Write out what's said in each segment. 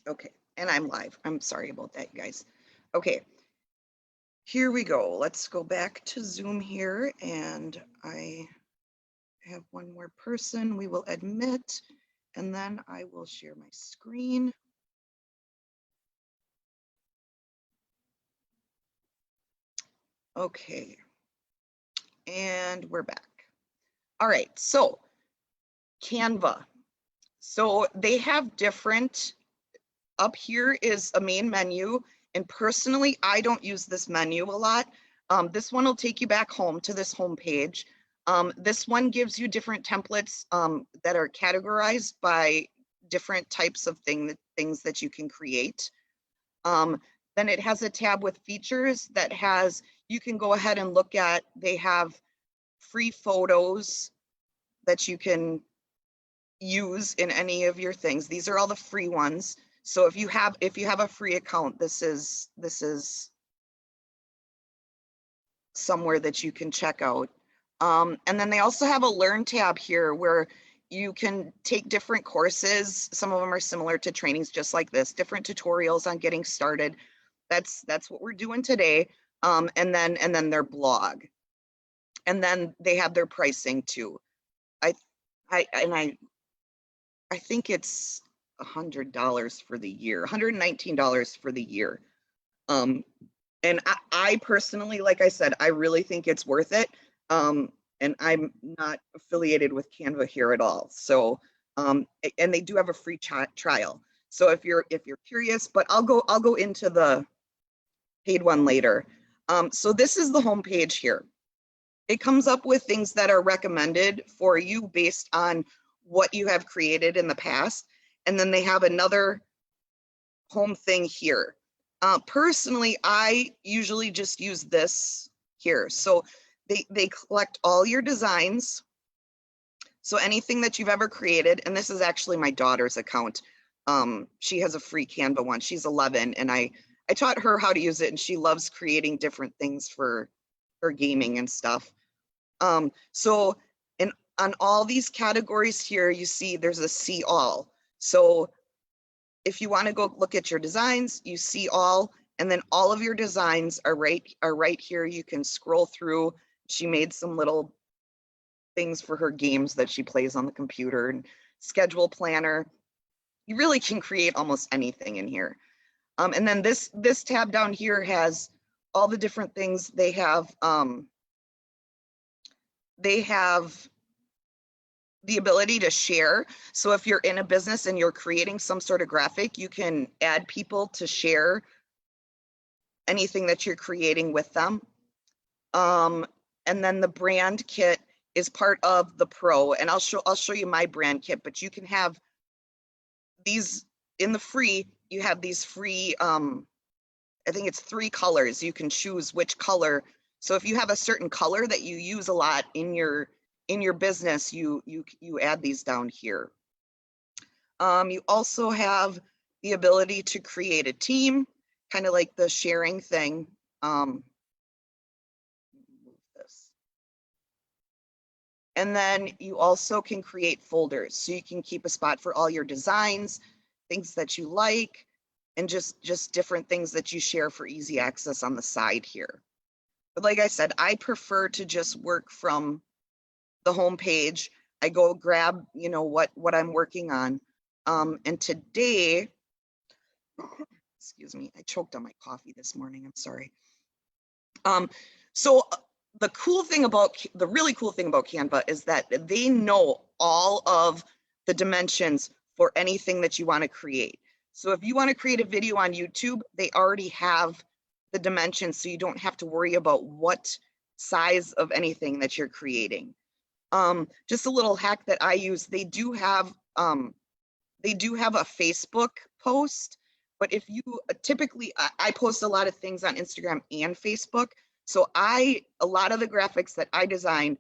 Okay, and I'm live. I'm sorry about that, guys. Okay, here we go. Let's go back to Zoom here, and I have one more person we will admit, and then I will share my screen. Okay, and we're back. All right, so Canva. So they have different, up here is a main menu, and personally, I don't use this menu a lot. This one will take you back home to this home page. This one gives you different templates that are categorized by different types of things that you can create. Then it has a tab with features that has, you can go ahead and look at, they have free photos that you can use in any of your things. These are all the free ones. So if you have a free account, this is somewhere that you can check out. And then they also have a learn tab here where you can take different courses. Some of them are similar to trainings just like this, different tutorials on getting started. That's what we're doing today. And then their blog. And then they have their pricing too. I think it's $100 for the year, $119 for the year. And I personally, like I said, I really think it's worth it. And I'm not affiliated with Canva here at all. So, and they do have a free trial. So if you're curious, but I'll go into the paid one later. So this is the home page here. It comes up with things that are recommended for you based on what you have created in the past. And then they have another home thing here. Personally, I usually just use this here. So they collect all your designs. So anything that you've ever created, and this is actually my daughter's account. She has a free Canva one. She's 11, and I taught her how to use it, and she loves creating different things for gaming and stuff. So on all these categories here, you see there's a see all. So if you want to go look at your designs, you see all, and then all of your designs are right here. You can scroll through. She made some little things for her games that she plays on the computer, and schedule planner. You really can create almost anything in here. And then this tab down here has all the different things they have. They have the ability to share. So if you're in a business and you're creating some sort of graphic, you can add people to share anything that you're creating with them. And then the brand kit is part of the pro, and I'll show you my brand kit, but you can have these in the free. You have these free, I think it's 3 colors. You can choose which color. So if you have a certain color that you use a lot in your business, you add these down here. You also have the ability to create a team, kind of like the sharing thing. Move this. And then you also can create folders. So you can keep a spot for all your designs, things that you like, and just different things that you share for easy access on the side here. But like I said, I prefer to just work from the home page. I go grab, what I'm working on. And today, excuse me, I choked on my coffee this morning. I'm sorry. So the really cool thing about Canva is that they know all of the dimensions for anything that you want to create. So if you want to create a video on YouTube, they already have the dimensions, so you don't have to worry about what size of anything that you're creating. Just a little hack that I use, they do have a Facebook post, but if you typically, I post a lot of things on Instagram and Facebook. So a lot of the graphics that I design,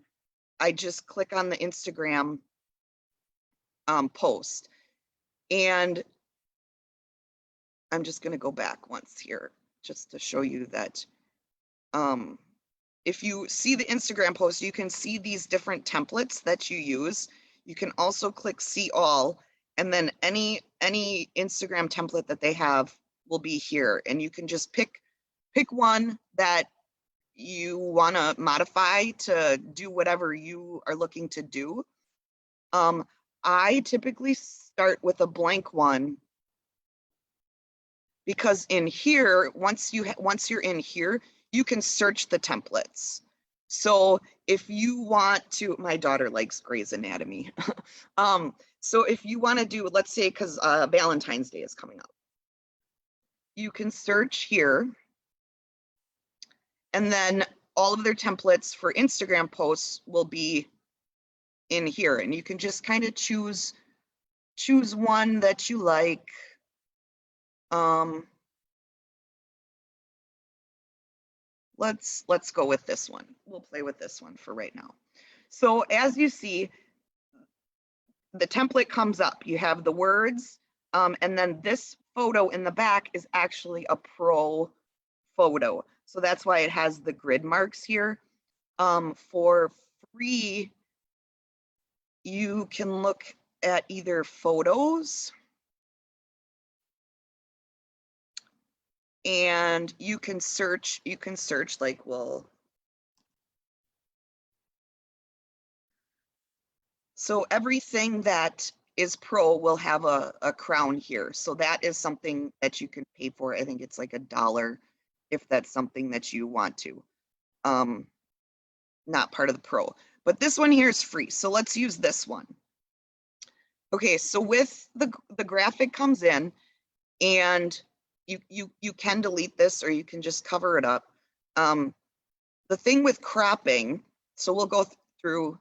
I just click on the Instagram post. And I'm just going to go back once here just to show you that if you see the Instagram post, you can see these different templates that you use. You can also click see all, And then any Instagram template that they have will be here. And you can just pick one that you want to modify to do whatever you are looking to do. I typically start with a blank one because in here, once you're in here, you can search the templates. So if you want to, my daughter likes Grey's Anatomy. So if you want to do, let's say, because Valentine's Day is coming up, you can search here, and then all of their templates for Instagram posts will be in here, and you can just kind of choose one that you like. Let's go with this one. We'll play with this one for right now. So as you see, the template comes up. You have the words, and then this photo in the back is actually a pro photo. So that's why it has the grid marks here. For free, you can look at either photos, and you can search like, well, so everything that is pro will have a crown here. So that is something that you can pay for. I think it's like $1 if that's something that you want to. Not part of the pro. But this one here is free. So let's use this one. Okay, so with the graphic comes in, and you can delete this or you can just cover it up. The thing with cropping, so we'll go through,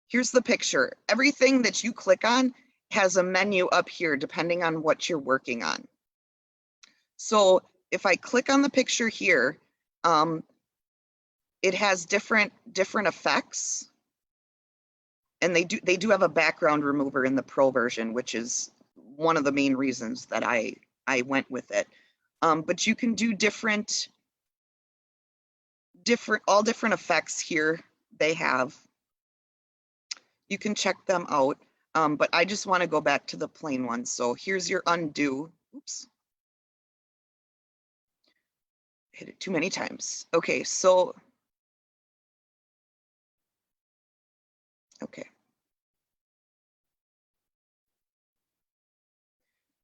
here's the picture. Everything that you click on has a menu up here depending on what you're working on. So if I click on the picture here, it has different effects. And they do have a background remover in the pro version, which is one of the main reasons that I went with it. But you can do all different effects here they have. You can check them out, but I just want to go back to the plain one. So here's your undo. Oops. Hit it too many times. Okay, so okay.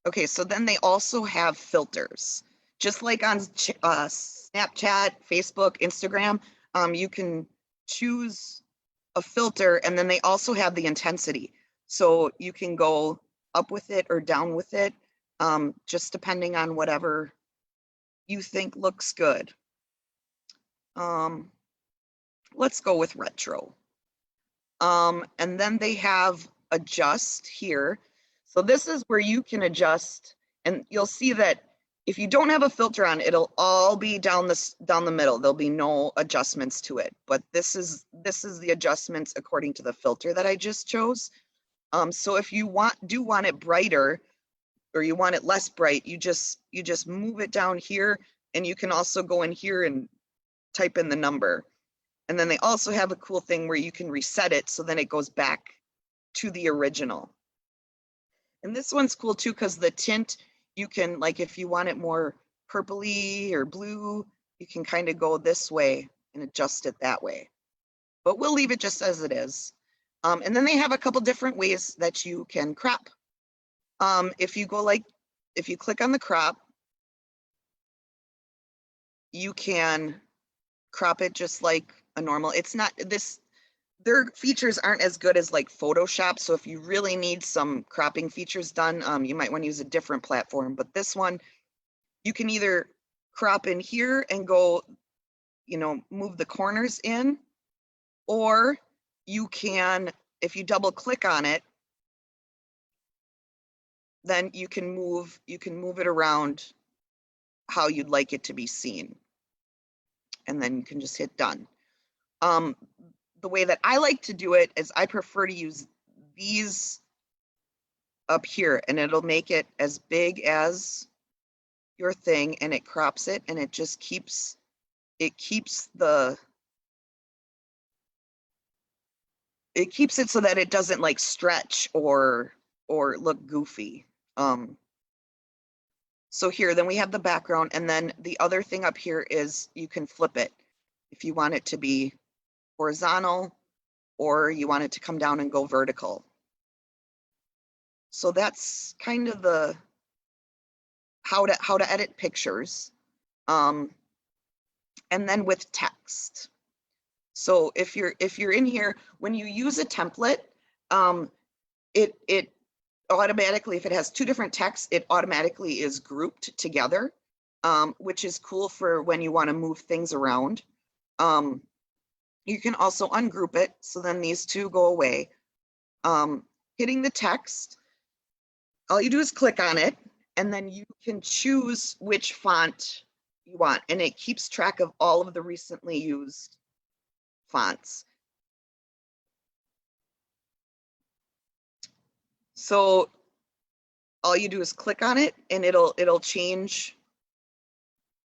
Okay, so then they also have filters. Just like on Snapchat, Facebook, Instagram, you can choose a filter, and then they also have the intensity. So you can go up with it or down with it, just depending on whatever you think looks good. Let's go with retro. And then they have adjust here. So this is where you can adjust, and you'll see that if you don't have a filter on, it'll all be down the middle. There'll be no adjustments to it. But this is the adjustments according to the filter that I just chose. So if you do want it brighter, or you want it less bright, you just move it down here, and you can also go in here and type in the number. And then they also have a cool thing where you can reset it, so then it goes back to the original. And this one's cool too, because the tint, you can, like, if you want it more purpley or blue, you can kind of go this way and adjust it that way. But we'll leave it just as it is. And then they have a couple different ways that you can crop. If you click on the crop, you can crop it just like a normal. It's not their features aren't as good as like Photoshop. So if you really need some cropping features done, you might want to use a different platform. But this one, you can either crop in here and go, move the corners in, or you can, if you double click on it, then you can move it around how you'd like it to be seen. And then you can just hit done. The way that I like to do it is I prefer to use these up here, and it'll make it as big as your thing, and it crops it, and it just keeps it so that it doesn't like stretch or or look goofy. So here, then we have the background, and then the other thing up here is you can flip it if you want it to be horizontal or you want it to come down and go vertical. So that's kind of the how to edit pictures. And then with text. So if you're in here, when you use a template, it automatically, if it has two different texts, it automatically is grouped together, which is cool for when you want to move things around. You can also ungroup it, so then these two go away. Hitting the text, all you do is click on it, and then you can choose which font you want, and it keeps track of all of the recently used fonts. So all you do is click on it, and it'll change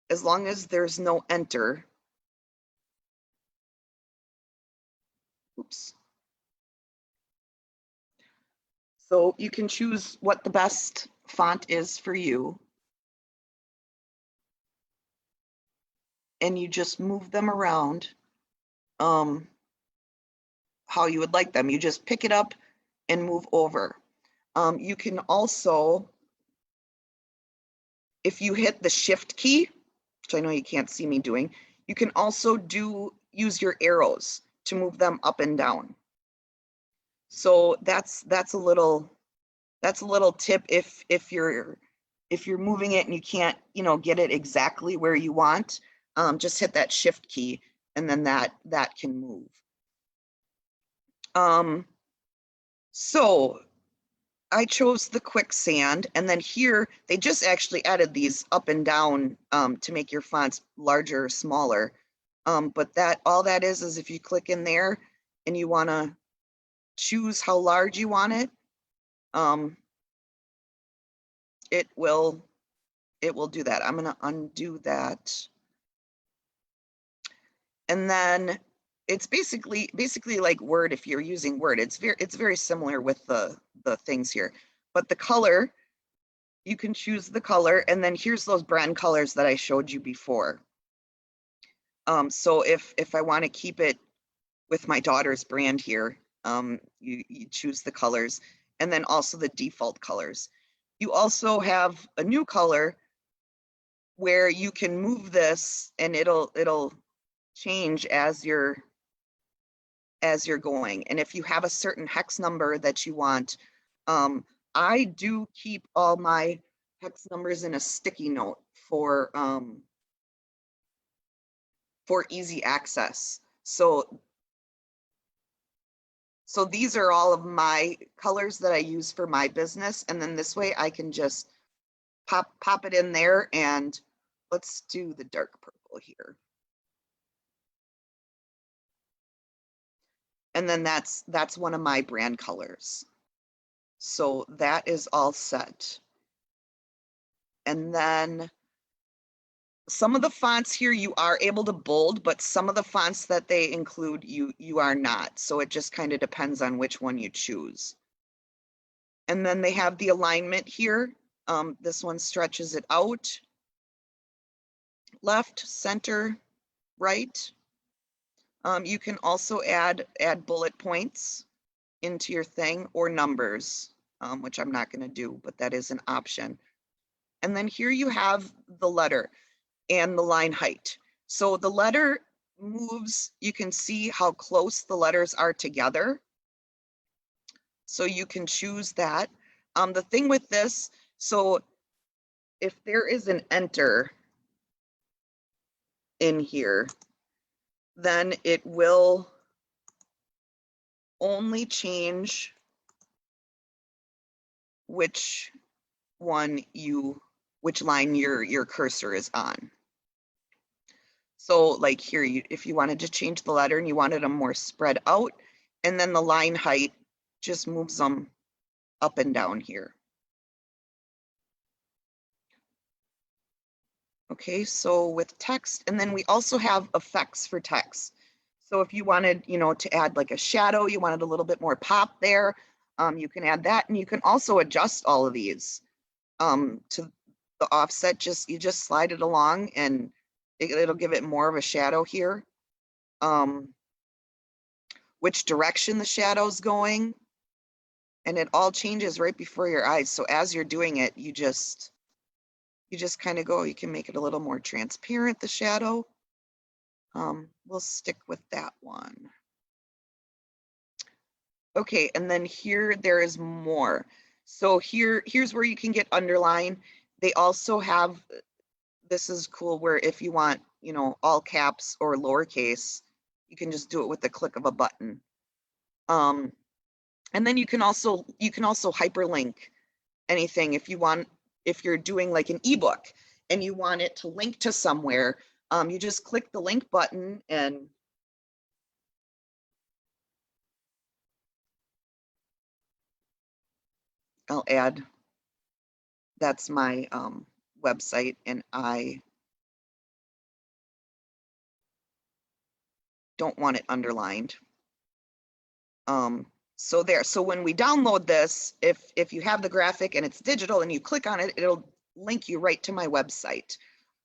as long as there's no enter. Oops. So you can choose what the best font is for you. And you just move them around how you would like them. You just pick it up and move over. You can also, if you hit the shift key, which I know you can't see me doing, you can also use your arrows to move them up and down. So that's a little tip if you're moving it and you can't get it exactly where you want. Just hit that shift key, and then that can move. So I chose the quicksand, and then here they just actually added these up and down to make your fonts larger or smaller. But all that is if you click in there and you want to choose how large you want it, it will do that. I'm going to undo that. And then it's basically like Word. If you're using Word, it's very similar with the things here. But the color, you can choose the color, and then here's those brand colors that I showed you before. So if I want to keep it with my daughter's brand here, you choose the colors, and then also the default colors. You also have a new color where you can move this, and it'll change as you're going. And if you have a certain hex number that you want, I do keep all my hex numbers in a sticky note for easy access. So these are all of my colors that I use for my business, and then this way I can just pop it in there, and let's do the dark purple here. And then that's one of my brand colors. So that is all set. And then some of the fonts here you are able to bold, but some of the fonts that they include you are not. So it just kind of depends on which one you choose. And then they have the alignment here. This one stretches it out. Left, center, right. You can also add bullet points into your thing, or numbers, which I'm not going to do, but that is an option. And then here you have the letter and the line height. So the letter moves, you can see how close the letters are together. So you can choose that. The thing with this, so if there is an enter in here, then it will only change which line your cursor is on. So like here, if you wanted to change the letter and you wanted them more spread out, and then the line height just moves them up and down here. Okay, so with text, and then we also have effects for text. So if you wanted, to add like a shadow, you wanted a little bit more pop there, You can add that, and you can also adjust all of these to the offset. You just slide it along, and it'll give it more of a shadow here. Which direction the shadow's going, and it all changes right before your eyes. So as you're doing it, you just kind of go. You can make it a little more transparent, the shadow. We'll stick with that one. Okay, and then here there is more. So here's where you can get underline. They also have, this is cool, where if you want, you know, all caps or lowercase, you can just do it with the click of a button. And then you can also hyperlink anything if you want. If you're doing like an ebook and you want it to link to somewhere, you just click the link button, and I'll add, that's my website, and I don't want it underlined. So there, so when we download this, if you have the graphic and it's digital and you click on it, it'll link you right to my website.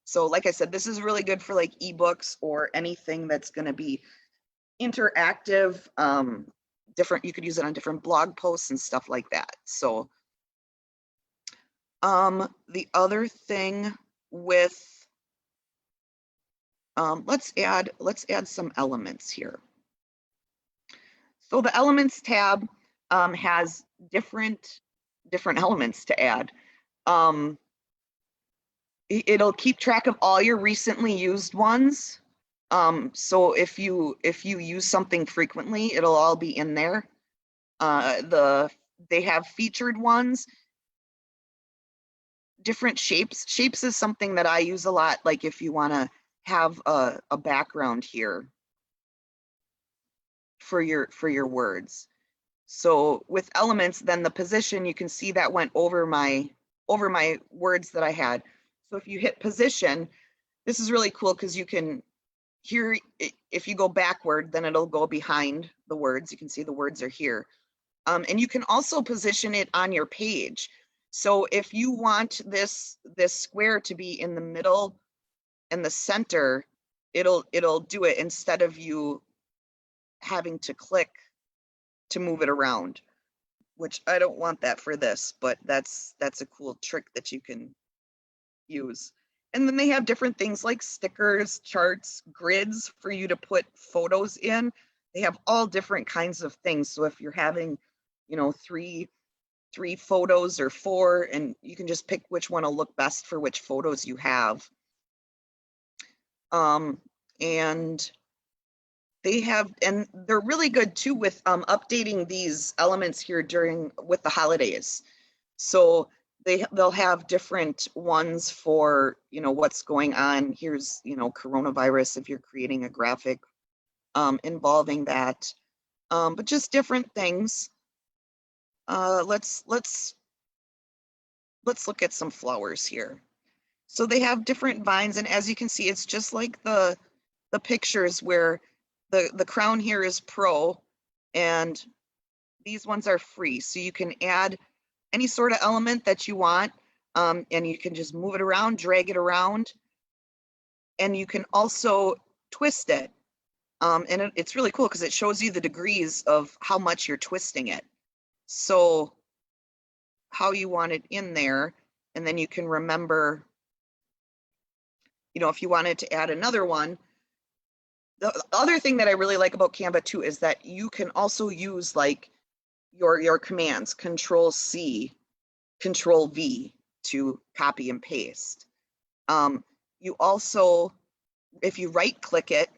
So like I said, this is really good for like ebooks or anything that's going to be interactive, different, you could use it on different blog posts and stuff like that. So the other thing with, let's add some elements here. So the elements tab has different elements to add. It'll keep track of all your recently used ones. So if you use something frequently, it'll all be in there. They have featured ones, different shapes. Shapes is something that I use a lot. Like if you want to have a background here for your words. So with elements, then the position, you can see that went over my words that I had. So if you hit position, this is really cool because you can, here, if you go backward, then it'll go behind the words. You can see the words are here. And you can also position it on your page. So if you want this square to be in the middle and the center, it'll do it instead of you having to click to move it around, which I don't want that for this, but that's a cool trick that you can use. And then they have different things like stickers, charts, grids for you to put photos in. They have all different kinds of things. So if you're having, you know, three photos or 4, and you can just pick which one will look best for which photos you have. And they have, and they're really good too with updating these elements here with the holidays. So they'll have different ones for, you know, what's going on. Here's, you know, coronavirus, if you're creating a graphic involving that, but just different things. Let's look at some flowers here. So they have different vines, and as you can see, it's just like the pictures where the crown here is pro and these ones are free. So you can add any sort of element that you want, and you can just move it around, drag it around, and you can also twist it. And it's really cool because it shows you the degrees of how much you're twisting it. So how you want it in there, and then you can remember, you know, if you wanted to add another one. The other thing that I really like about Canva too is that you can also use like your commands, Control C, Control V to copy and paste. You also, if you right click it,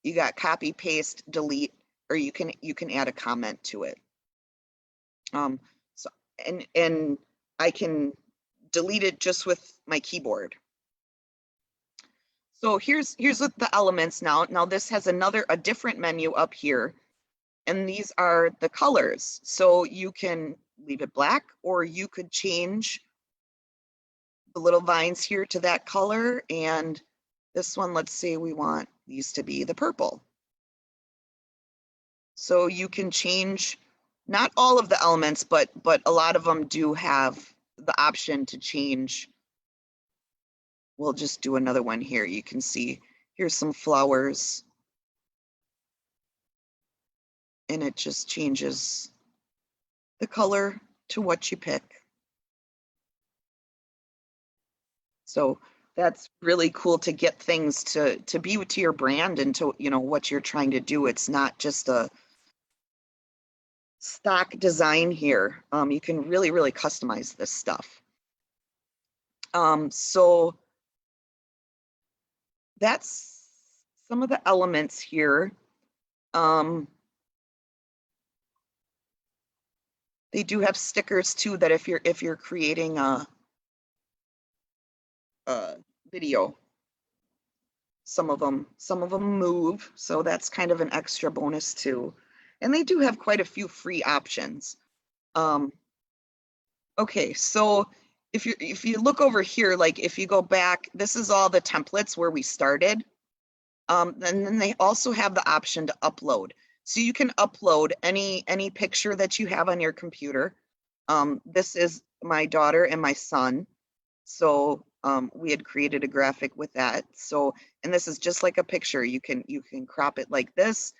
you got copy, paste, delete, or you can add a comment to it. So and I can delete it just with my keyboard. So here's with the elements now. Now this has a different menu up here, and these are the colors. So you can leave it black, or you could change the little vines here to that color. And this one, let's say we want these to be the purple. So you can change not all of the elements, but a lot of them do have the option to change. We'll just do another one here. You can see here's some flowers, and it just changes the color to what you pick. So that's really cool to get things to be to your brand and to, you know, what you're trying to do. It's not just a stock design here. You can really, really customize this stuff. So that's some of the elements here. They do have stickers too, that if you're creating a video, some of them move, so that's kind of an extra bonus too. And they do have quite a few free options. Okay, so if you look over here, like if you go back, this is all the templates where we started. And then they also have the option to upload. So you can upload any picture that you have on your computer. This is my daughter and my son. So we had created a graphic with that. So, and this is just like a picture. You can crop it like this.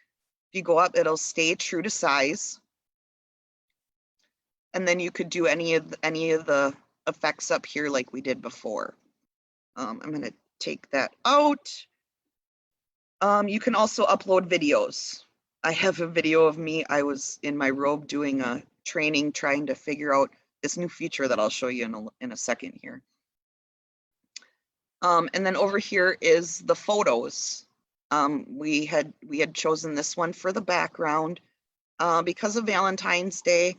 If you go up, it'll stay true to size. And then you could do any of the effects up here like we did before. I'm gonna take that out. You can also upload videos. I have a video of me. I was in my robe doing a training, trying to figure out this new feature that I'll show you in a second here. And then over here is the photos. We had chosen this one for the background because of Valentine's Day.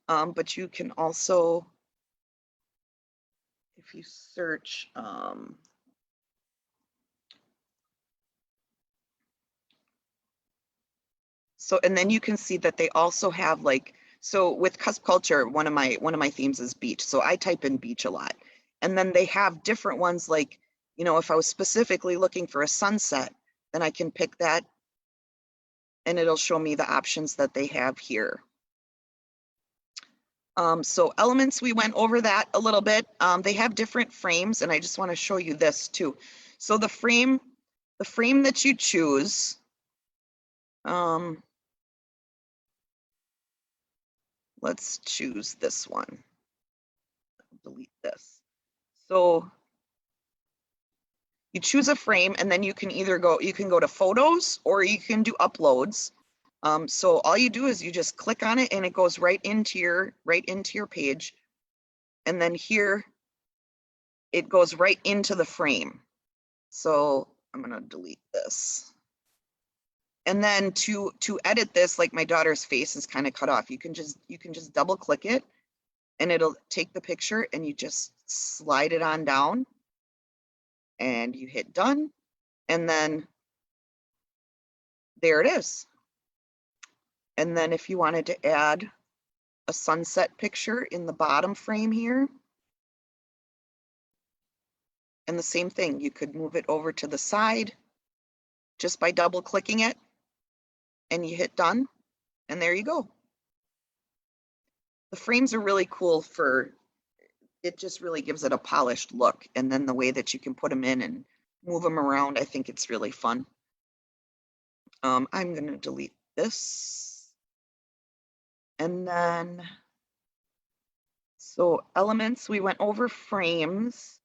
But you can also, if you search, so, and then you can see that they also have like, so with Cusp Culture, one of my themes is beach. So I type in beach a lot. And then they have different ones like, you know, if I was specifically looking for a sunset, then I can pick that and it'll show me the options that they have here. So elements, we went over that a little bit. They have different frames, and I just want to show you this too. So the frame that you choose, let's choose this one. Delete this. So you choose a frame, and then you can either go to photos or you can do uploads. So all you do is you just click on it and it goes right into your page. And then here it goes right into the frame. So I'm gonna delete this. And then to edit this, like my daughter's face is kind of cut off. You can just double click it and it'll take the picture and you just slide it on down and you hit done. And then there it is. And then if you wanted to add a sunset picture in the bottom frame here, and the same thing, you could move it over to the side just by double clicking it and you hit done, and there you go. The frames are really cool it just really gives it a polished look. And then the way that you can put them in and move them around, I think it's really fun. I'm gonna delete this. And then, so elements, we went over frames.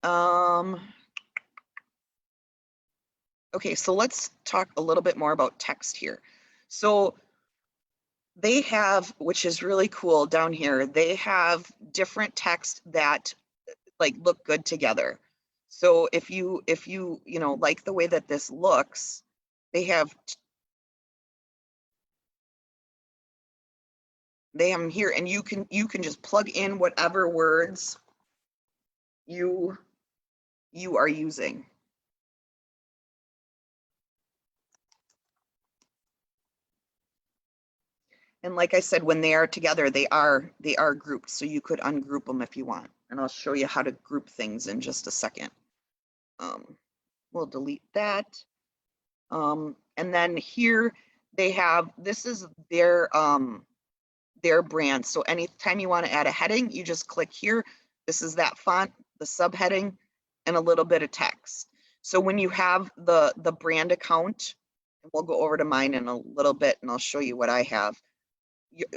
Okay, so let's talk a little bit more about text here. So they have, which is really cool down here, they have different text that like look good together. So if you know, like the way that this looks, they have them here, and you can just plug in whatever words you are using. And like I said, when they are together, they are grouped, so you could ungroup them if you want. And I'll show you how to group things in just a second. We'll delete that. And then here they have, this is their brand. So anytime you want to add a heading, you just click here. This is that font, the subheading, and a little bit of text. So when you have the brand account, and we'll go over to mine in a little bit and I'll show you what I have.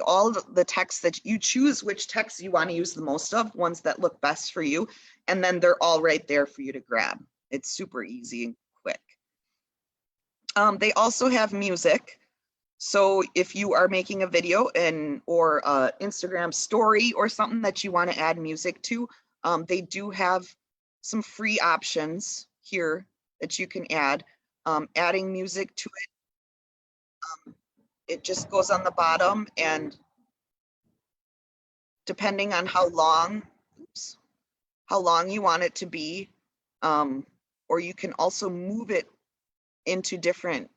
All the text that you choose, which text you want to use the most of, ones that look best for you, and then they're all right there for you to grab. It's super easy and quick. They also have music. So if you are making a video or Instagram story or something that you want to add music to, they do have some free options here that you can add. Adding music to it, it just goes on the bottom, and depending on how long you want it to be, or you can also move it into different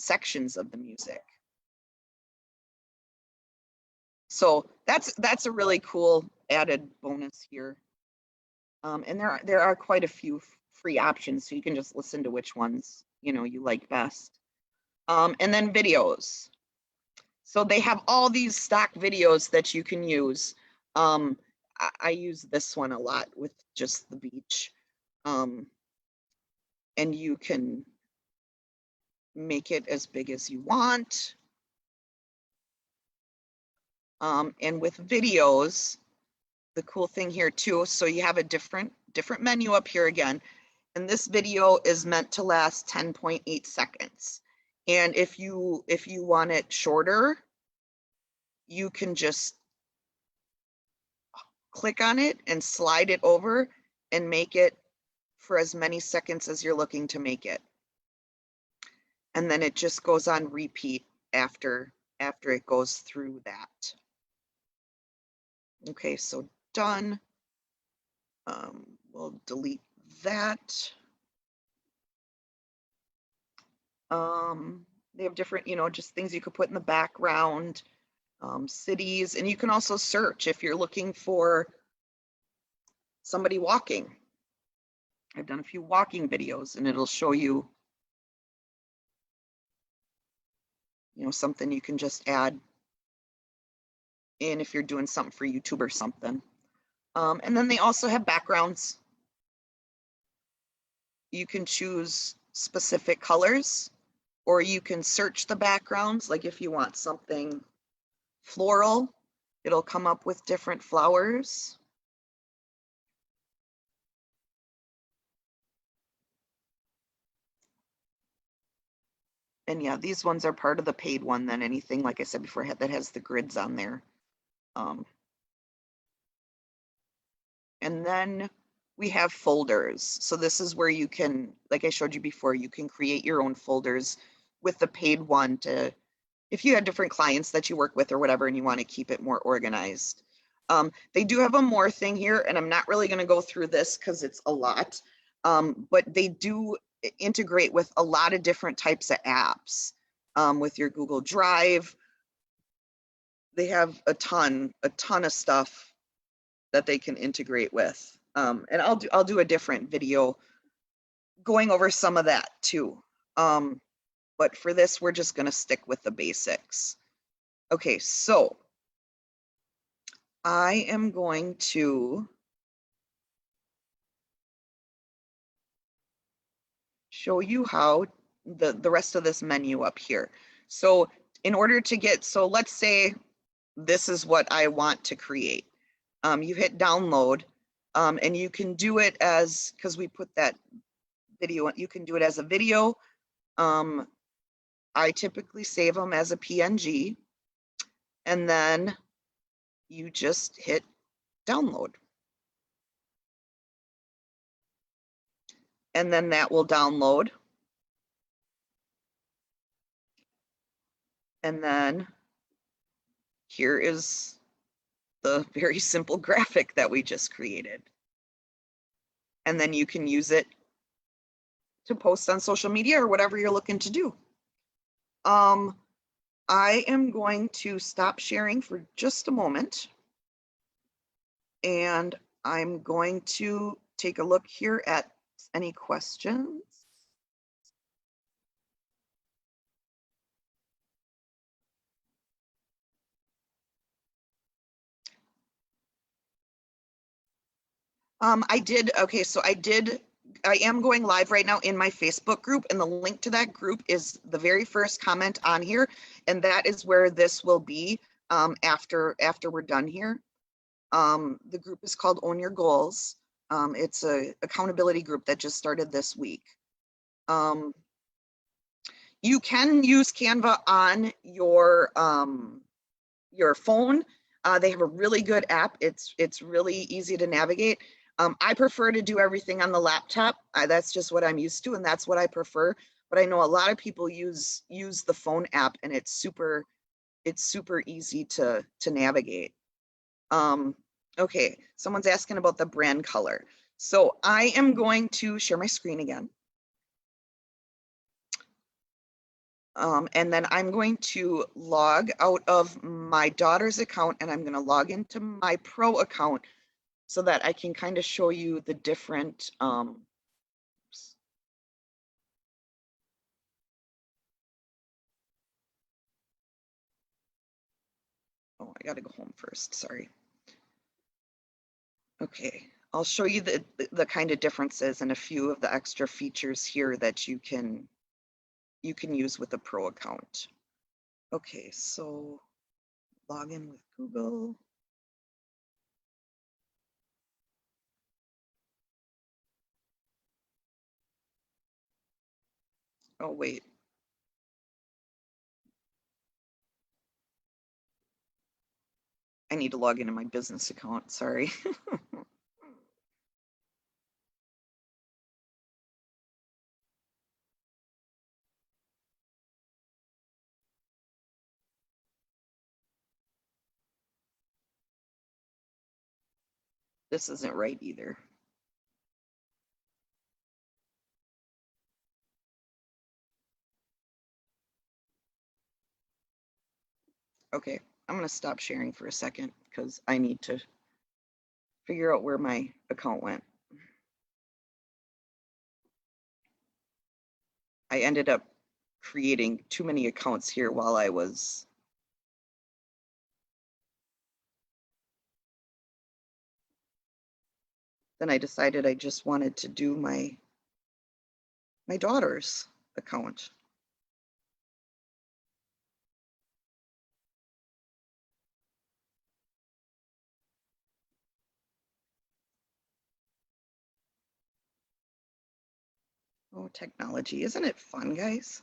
sections of the music. So that's a really cool added bonus here. And there are quite a few free options, so you can just listen to which ones you like best. And then videos. So they have all these stock videos that you can use. I use this one a lot with just the beach. And you can make it as big as you want. And with videos, the cool thing here too, so you have a different menu up here again, and this video is meant to last 10.8 seconds. And if you want it shorter, you can just click on it and slide it over and make it for as many seconds as you're looking to make it. And then it just goes on repeat after it goes through that. Okay, so done. We'll delete that. They have different, just things you could put in the background, cities, and you can also search if you're looking for somebody walking. I've done a few walking videos, and it'll show you, something you can just add in if you're doing something for YouTube or something. And then they also have backgrounds. You can choose specific colors, or you can search the backgrounds. Like if you want something floral, it'll come up with different flowers. And yeah, these ones are part of the paid one. Then anything, like I said before, that has the grids on there. And then we have folders. So this is where you can, like I showed you before, you can create your own folders with the paid one to, if you have different clients that you work with or whatever, and you want to keep it more organized. They do have a more thing here, and I'm not really going to go through this because it's a lot, but they do integrate with a lot of different types of apps. With your Google Drive, they have a ton of stuff that they can integrate with. And I'll do a different video going over some of that too. But for this, we're just going to stick with the basics. Okay, so I am going to show you how the rest of this menu up here. So in order to get, so let's say this is what I want to create. You hit download, and you can do it as, because we put that video, you can do it as a video. I typically save them as a PNG, and then you just hit download. And then that will download. And then here is the very simple graphic that we just created. And then you can use it to post on social media or whatever you're looking to do. I am going to stop sharing for just a moment, and I'm going to take a look here at any questions. I did, okay, so I am going live right now in my Facebook group, and the link to that group is the very first comment on here, and that is where this will be after we're done here. The group is called Own Your Goals. It's a accountability group that just started this week. You can use Canva on your phone. They have a really good app. It's really easy to navigate. I prefer to do everything on the laptop. That's just what I'm used to, and that's what I prefer. But I know a lot of people use the phone app, and it's super easy to navigate. Okay, someone's asking about the brand color. So I am going to share my screen again. And then I'm going to log out of my daughter's account, and I'm going to log into my pro account so that I can kind of show you the different, oops. Oh, I got to go home first, sorry. Okay, I'll show you the kind of differences and a few of the extra features here that you can use with a pro account. Okay, so log in with Google. Oh, wait. I need to log into my business account, sorry. This isn't right either. Okay, I'm gonna stop sharing for a second because I need to figure out where my account went. I ended up creating too many accounts here while I was. Then I decided I just wanted to do my daughter's account. Oh, technology, isn't it fun, guys?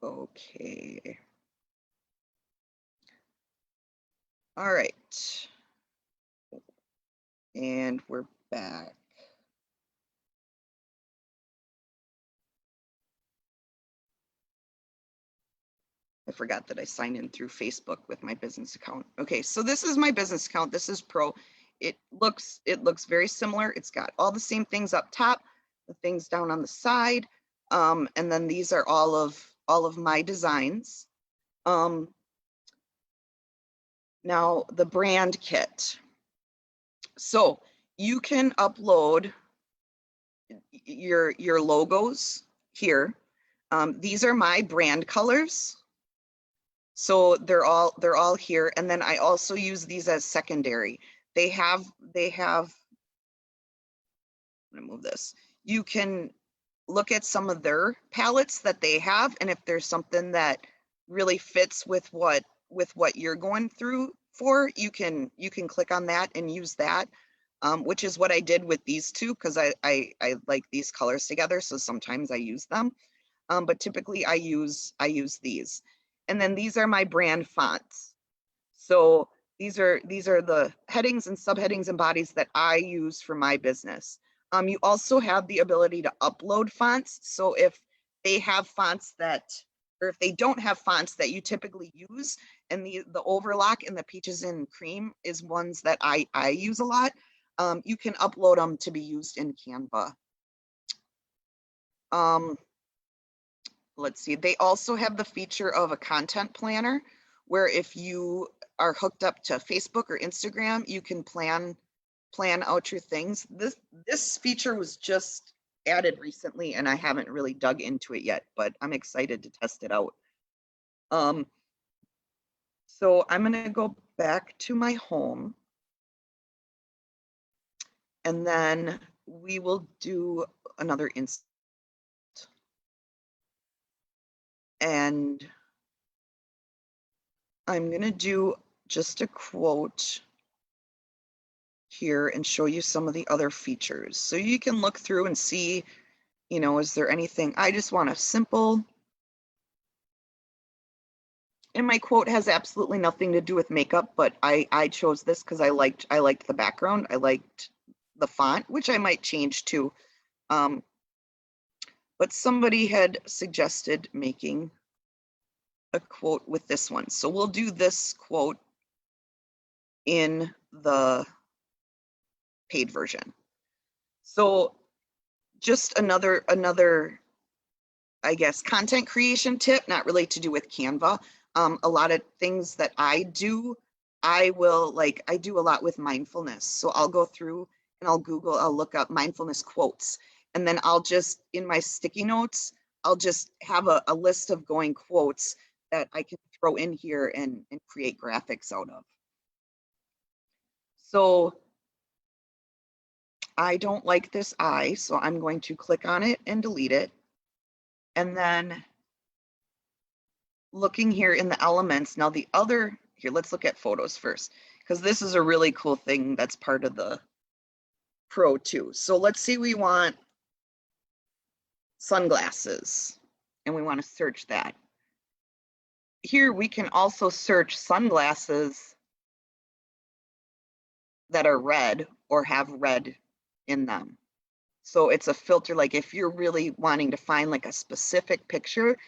Okay. All right. And we're back. I forgot that I signed in through Facebook with my business account. Okay, so this is my business account. This is Pro. It looks very similar. It's got all the same things up top, the things down on the side, and then these are all of my designs. Now the brand kit. So you can upload your logos here. These are my brand colors. So they're all here. And then I also use these as secondary. They have, I'm gonna move this. You can look at some of their palettes that they have. And if there's something that really fits with what you're going through for, you can click on that and use that. Which is what I did with these two, because I like these colors together. So sometimes I use them. But typically I use these. And then these are my brand fonts. So these are the headings and subheadings and bodies that I use for my business. You also have the ability to upload fonts. So if they have fonts that, or if they don't have fonts that you typically use, and the overlock and the peaches and cream is ones that I use a lot, you can upload them to be used in Canva. Let's see, they also have the feature of a content planner where if you are hooked up to Facebook or Instagram, you can plan plan out your things. This feature was just added recently and I haven't really dug into it yet, but I'm excited to test it out. So I'm going to go back to my home and then we will do another insert. And I'm going to do just a quote here and show you some of the other features. So you can look through and see, you know, is there anything? I just want a simple, and my quote has absolutely nothing to do with makeup, but I chose this because I liked the background. I liked the font, which I might change too. But somebody had suggested making a quote with this one. So we'll do this quote in the paid version. So just another, I guess, content creation tip, not really to do with Canva. A lot of things that I do, I do a lot with mindfulness. So I'll go through and I'll look up mindfulness quotes. And then I'll just, in my sticky notes, I'll just have a list of going quotes that I can throw in here and create graphics out of. So I don't like this I, so I'm going to click on it and delete it. And then looking here in the elements, now here, let's look at photos first, because this is a really cool thing that's part of the Pro too. So let's say we want sunglasses and we want to search that. Here we can also search sunglasses that are red or have red in them. So it's a filter, like if you're really wanting to find like a specific picture,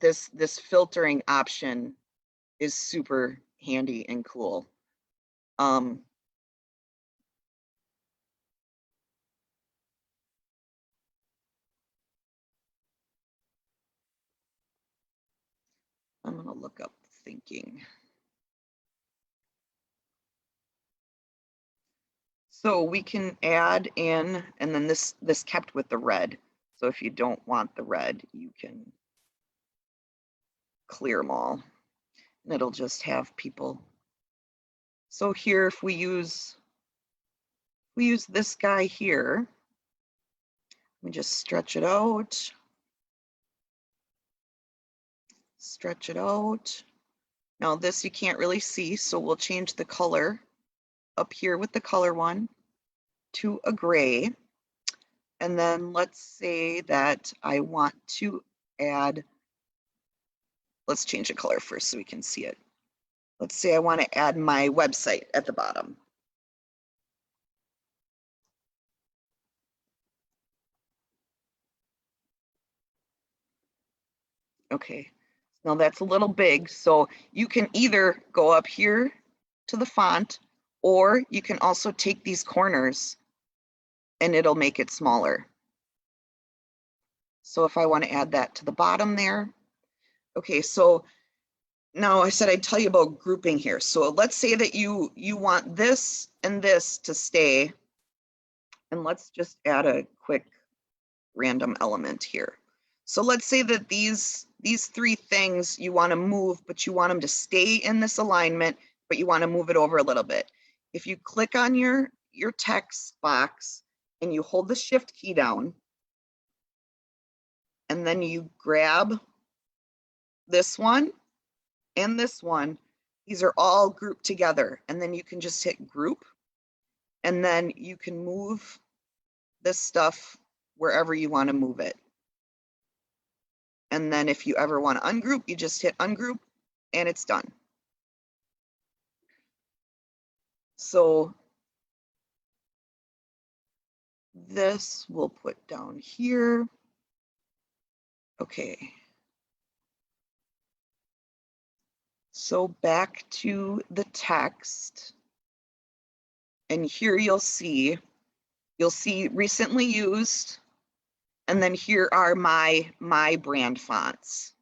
this filtering option is super handy and cool. I'm gonna look up thinking. So we can add in, and then this kept with the red. So if you don't want the red, you can clear them all. And it'll just have people. So here, if we use this guy here, we just stretch it out. Stretch it out. Now this you can't really see, so we'll change the color up here with the color one to a gray. And then let's say that I want to add, let's change the color first so we can see it. Let's say I want to add my website at the bottom. Okay, now that's a little big, so you can either go up here to the font, or you can also take these corners and it'll make it smaller. So if I want to add that to the bottom there. Okay, so now I said I'd tell you about grouping here. So let's say that you want this and this to stay, and let's just add a quick random element here. So let's say that these three things you want to move, but you want them to stay in this alignment, but you want to move it over a little bit. If you click on your text box and you hold the shift key down, and then you grab this one and this one, these are all grouped together, and then you can just hit group, and then you can move this stuff wherever you want to move it. And then if you ever want to ungroup, you just hit ungroup and it's done. So this we'll put down here. Okay. So back to the text. And here you'll see recently used, and then here are my brand fonts.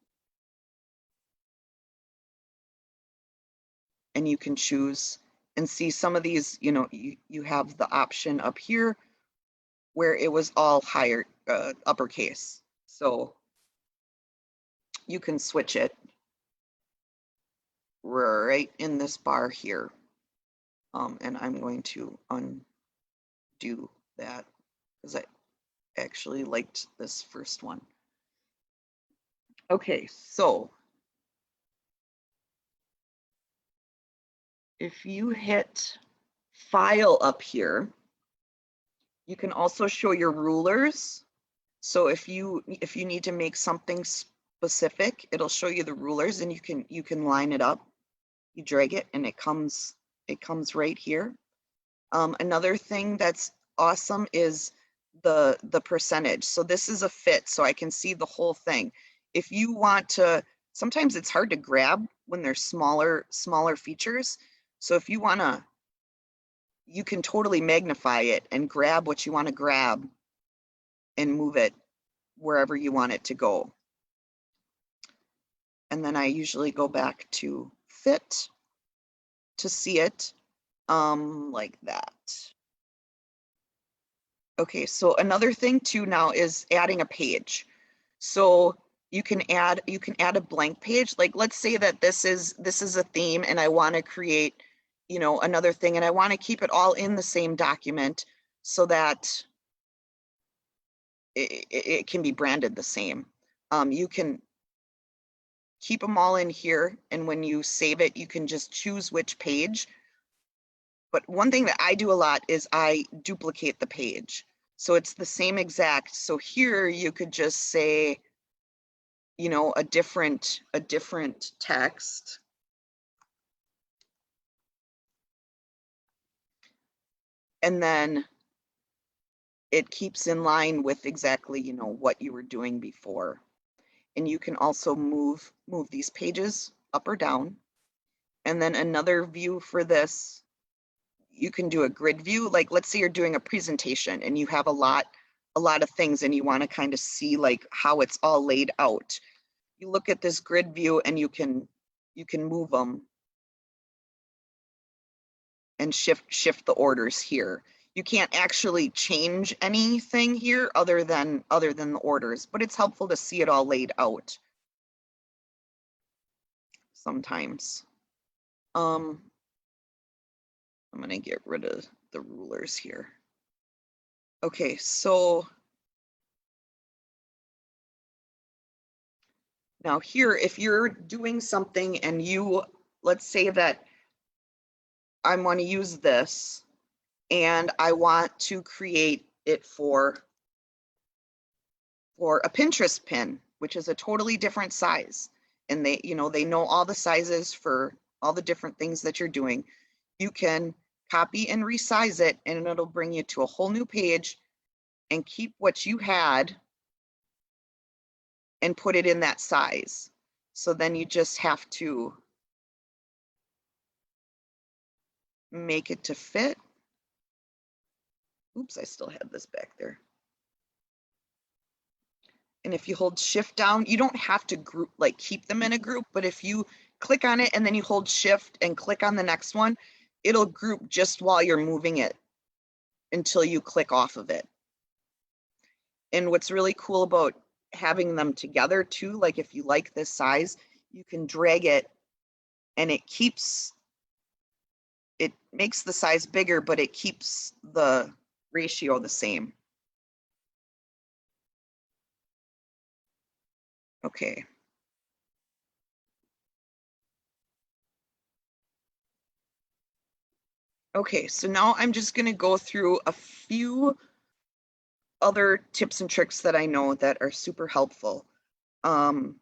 And you can choose And see some of these, you know, you have the option up here where it was all higher, uppercase. So you can switch it right in this bar here. And I'm going to undo that because I actually liked this first one. Okay, so if you hit File up here, you can also show your rulers. So if you need to make something specific, it'll show you the rulers, and you can line it up. You drag it and it comes right here. Another thing that's awesome is the percentage. So this is a fit, so I can see the whole thing. If you want to, sometimes it's hard to grab when there's smaller features. So if you want to, you can totally magnify it and grab what you want to grab and move it wherever you want it to go. And then I usually go back to fit to see it like that. Okay, so another thing too now is adding a page. So you can add a blank page. Like let's say that this is a theme and I want to create, you know, another thing, and I want to keep it all in the same document so that it can be branded the same. You can keep them all in here, and when you save it, you can just choose which page. But one thing that I do a lot is I duplicate the page. So it's the same exact. So here you could just say, you know, a different text. And then it keeps in line with exactly, you know, what you were doing before. And you can also move these pages up or down. And then another view for this, you can do a grid view. Like let's say you're doing a presentation and you have a lot of things and you want to kind of see like how it's all laid out. You look at this grid view and you can move them and shift the orders here. You can't actually change anything here other than the orders, but it's helpful to see it all laid out sometimes. I'm going to get rid of the rulers here. Okay, so now here, if you're doing something and let's say that I want to use this and I want to create it for a Pinterest pin, which is a totally different size. And they know all the sizes for all the different things that you're doing. You can copy and resize it, and it'll bring you to a whole new page and keep what you had and put it in that size. So then you just have to make it to fit. Oops, I still had this back there. And if you hold shift down, you don't have to group, like keep them in a group, but if you click on it and then you hold shift and click on the next one, it'll group just while you're moving it until you click off of it. And what's really cool about having them together too, like if you like this size, you can drag it and it makes the size bigger, but it keeps the ratio the same. Okay. Okay, so now I'm just going to go through a few other tips and tricks that I know that are super helpful. Let's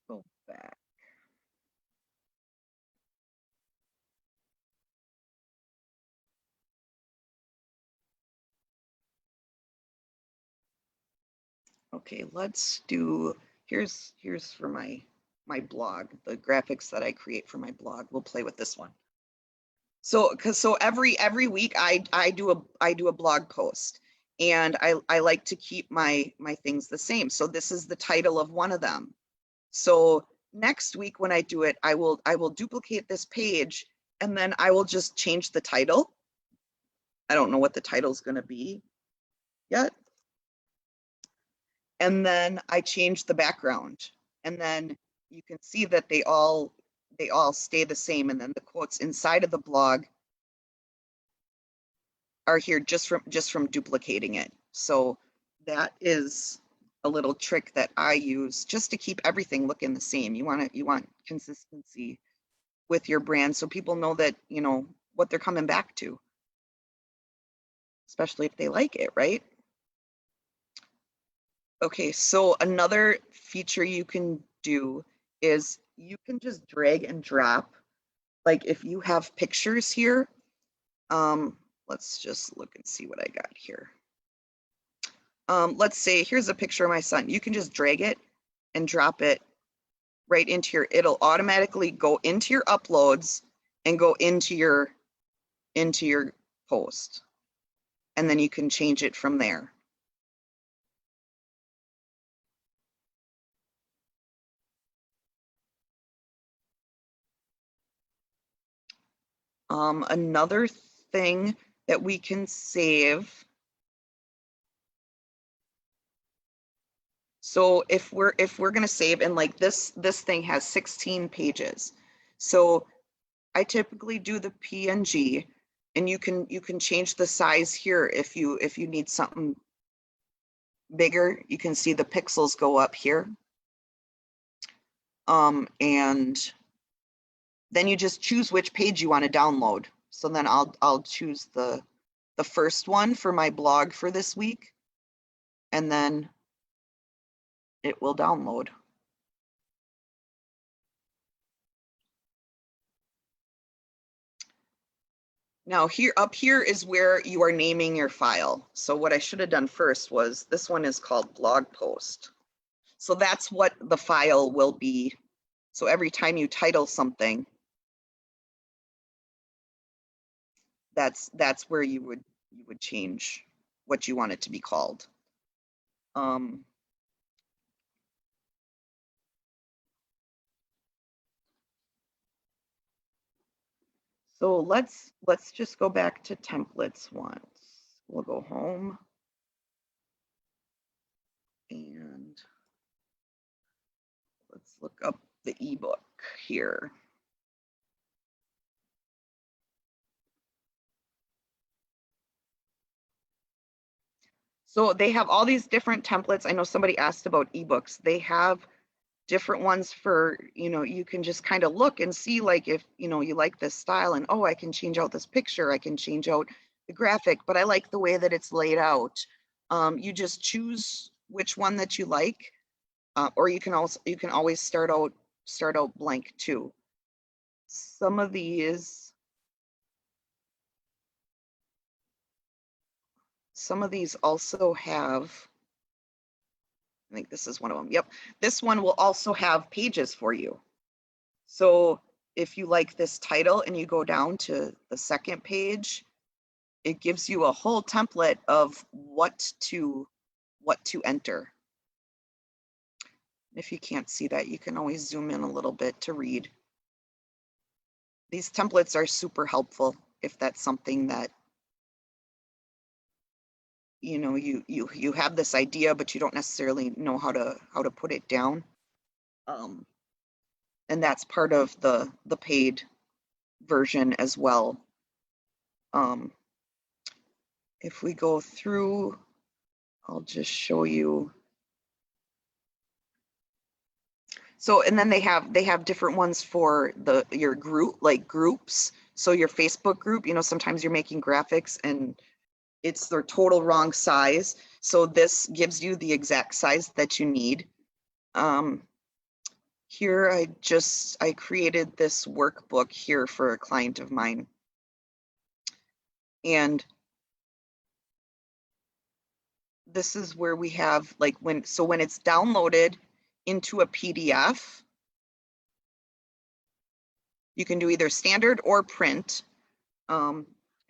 go back. Okay, let's do, here's for my blog, the graphics that I create for my blog. We'll play with this one. So every week I do a blog post, and I like to keep my things the same. So this is the title of one of them. So next week when I do it, I will duplicate this page and then I will just change the title. I don't know what the title is going to be yet. And then I change the background, and then you can see that they all stay the same. And then the quotes inside of the blog are here just from duplicating it. So that is a little trick that I use just to keep everything looking the same. You want consistency with your brand so people know that, you know, what they're coming back to, especially if they like it, right? Okay, so another feature you can do is you can just drag and drop. Like if you have pictures here, let's just look and see what I got here. Let's say here's a picture of my son. You can just drag it and drop it right into your, it'll automatically go into your uploads and go into your post. And then you can change it from there. Another thing that we can save. So if we're going to save, and like this thing has 16 pages. So I typically do the PNG, and you can change the size here if you need something bigger. You can see the pixels go up here. And then you just choose which page you want to download. So then I'll choose the first one for my blog for this week, and then it will download. Now up here is where you are naming your file. So what I should have done first was, this one is called blog post. So that's what the file will be. So every time you title something, that's where you would change what you want it to be called. So let's just go back to templates once. We'll go home and let's look up the ebook here. So they have all these different templates. I know somebody asked about ebooks. They have different ones for, you know, you can just kind of look and see, like, if, you know, you like this style and, oh, I can change out this picture, I can change out the graphic, but I like the way that it's laid out. You just choose which one that you like, or you can always start out blank too. Some of these also have, I think this is one of them. Yep. This one will also have pages for you. So if you like this title and you go down to the second page, it gives you a whole template of what to enter. If you can't see that, you can always zoom in a little bit to read. These templates are super helpful if that's something that, you know, you have this idea, but you don't necessarily know how to put it down. And that's part of the paid version as well. If we go through, I'll just show you. So, and then they have different ones for your group, like groups. So your Facebook group, you know, sometimes you're making graphics and it's their total wrong size. So this gives you the exact size that you need. Here I created this workbook here for a client of mine. And this is where we have, like, when it's downloaded into a PDF, you can do either standard or print. I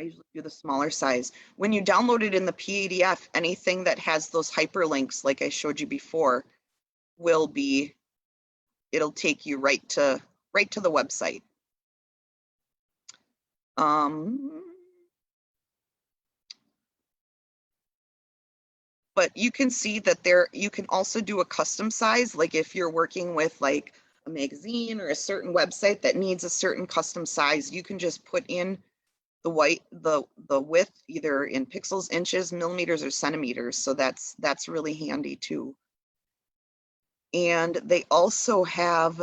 usually do the smaller size. When you download it in the PDF, anything that has those hyperlinks, like I showed you before, will be it'll take you right to the website. But you can see that you can also do a custom size. Like if you're working with like a magazine or a certain website that needs a certain custom size, you can just put in the width either in pixels, inches, millimeters, or centimeters. So that's really handy too. And they also have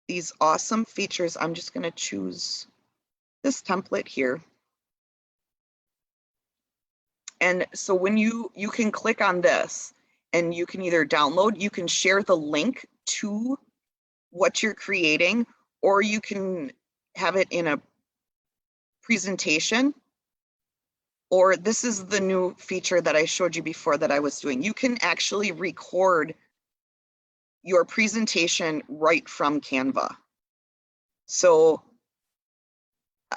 these awesome features. I'm just going to choose this template here. And so when you can click on this and you can either download, you can share the link to what you're creating, or you can have it in a presentation, or this is the new feature that I showed you before that I was doing. You can actually record your presentation right from Canva. So,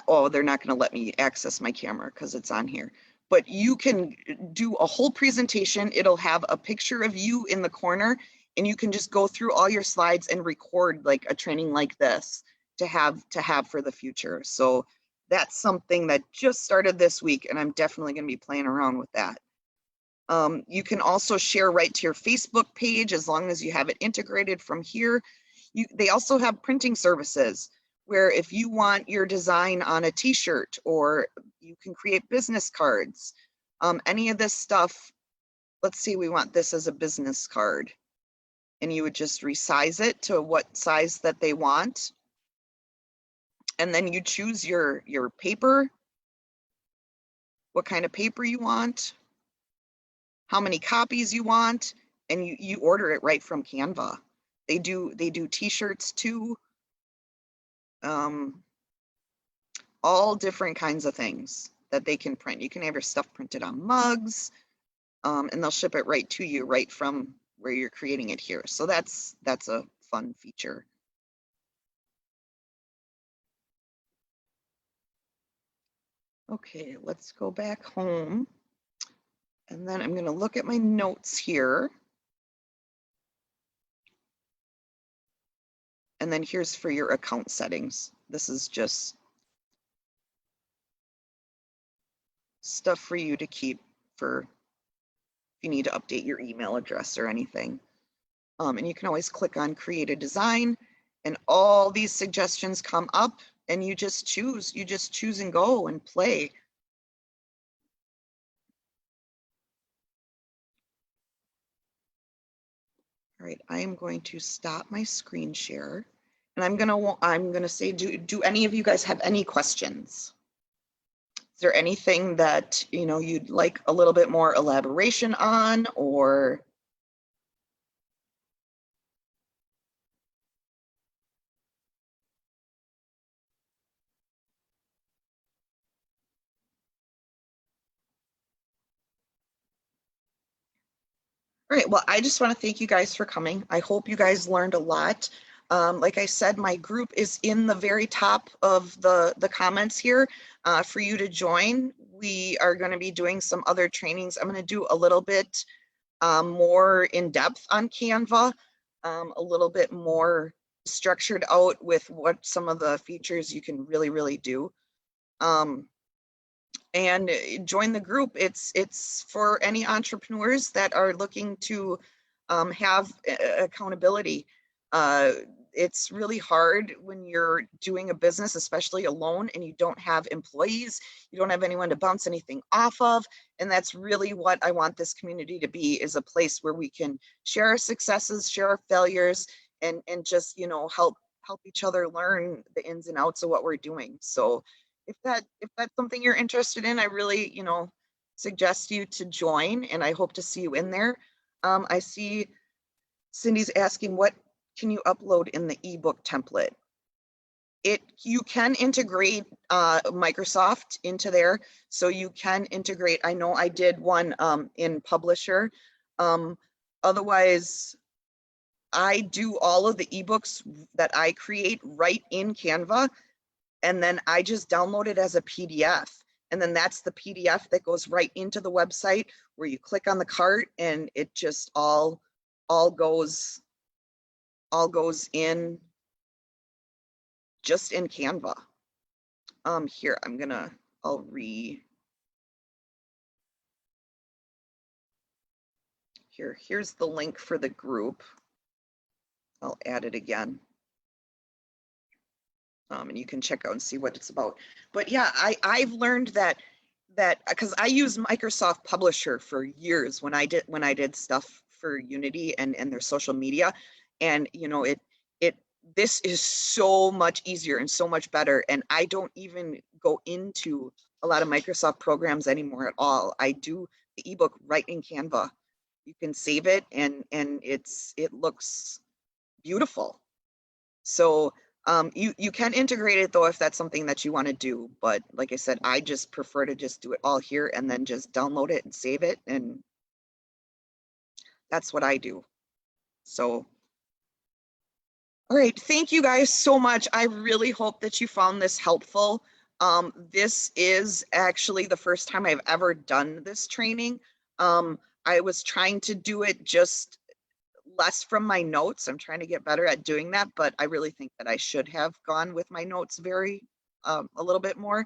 oh, they're not going to let me access my camera because it's on here. But you can do a whole presentation. It'll have a picture of you in the corner, and you can just go through all your slides and record like a training like this to have for the future. So that's something that just started this week, and I'm definitely going to be playing around with that. You can also share right to your Facebook page as long as you have it integrated from here. They also have printing services where if you want your design on a t-shirt, or you can create business cards, any of this stuff. Let's see, we want this as a business card, and you would just resize it to what size that they want. And then you choose your paper, what kind of paper you want, how many copies you want, and you order it right from Canva. They do t-shirts too. All different kinds of things that they can print. You can have your stuff printed on mugs, and they'll ship it right to you right from where you're creating it here. So that's a fun feature. Okay, let's go back home. And then I'm going to look at my notes here. And then here's for your account settings. This is just stuff for you to keep for if you need to update your email address or anything. And you can always click on create a design, and all these suggestions come up, and you just choose and go and play. All right, I am going to stop my screen share, and I'm gonna say, do any of you guys have any questions? Is there anything that you'd like a little bit more elaboration on, or? All right, well, I just want to thank you guys for coming. I hope you guys learned a lot. Like I said, my group is in the very top of the comments here for you to join. We are going to be doing some other trainings. I'm going to do a little bit more in depth on Canva, a little bit more structured out with what some of the features you can really do. And join the group. It's for any entrepreneurs that are looking to have accountability. It's really hard when you're doing a business, especially alone, and you don't have employees, you don't have anyone to bounce anything off of. And that's really what I want this community to be, is a place where we can share our successes, share our failures, and just help each other learn the ins and outs of what we're doing. So if that's something you're interested in, I really, suggest you to join, and I hope to see you in there. I see Cindy's asking, what can you upload in the ebook template? You can integrate Microsoft into there, so you can integrate. I know I did one in Publisher. Otherwise, I do all of the ebooks that I create right in Canva, and then I just download it as a PDF, And then that's the PDF that goes right into the website where you click on the cart and it just all goes in just in Canva. Here, here's the link for the group. I'll add it again. And you can check out and see what it's about. But yeah, I've learned that because I used Microsoft Publisher for years when I did stuff for Unity and their social media, and you know this is so much easier and so much better. And I don't even go into a lot of Microsoft programs anymore at all. I do the ebook right in Canva. You can save it and it looks beautiful. So you can integrate it though if that's something that you want to do. But like I said, I just prefer to just do it all here and then just download it and save it. And that's what I do. So, all right, thank you guys so much. I really hope that you found this helpful. This is actually the first time I've ever done this training. I was trying to do it just less from my notes. I'm trying to get better at doing that, but I really think that I should have gone with my notes a little bit more.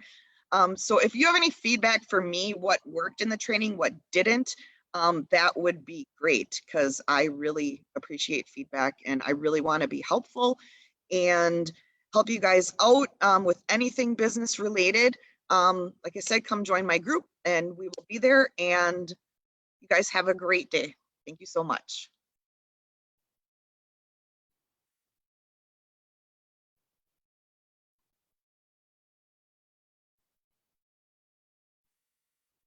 So if you have any feedback for me, what worked in the training, what didn't, that would be great because I really appreciate feedback and I really want to be helpful and help you guys out with anything business related. Like I said, come join my group and we will be there, and you guys have a great day. Thank you so much.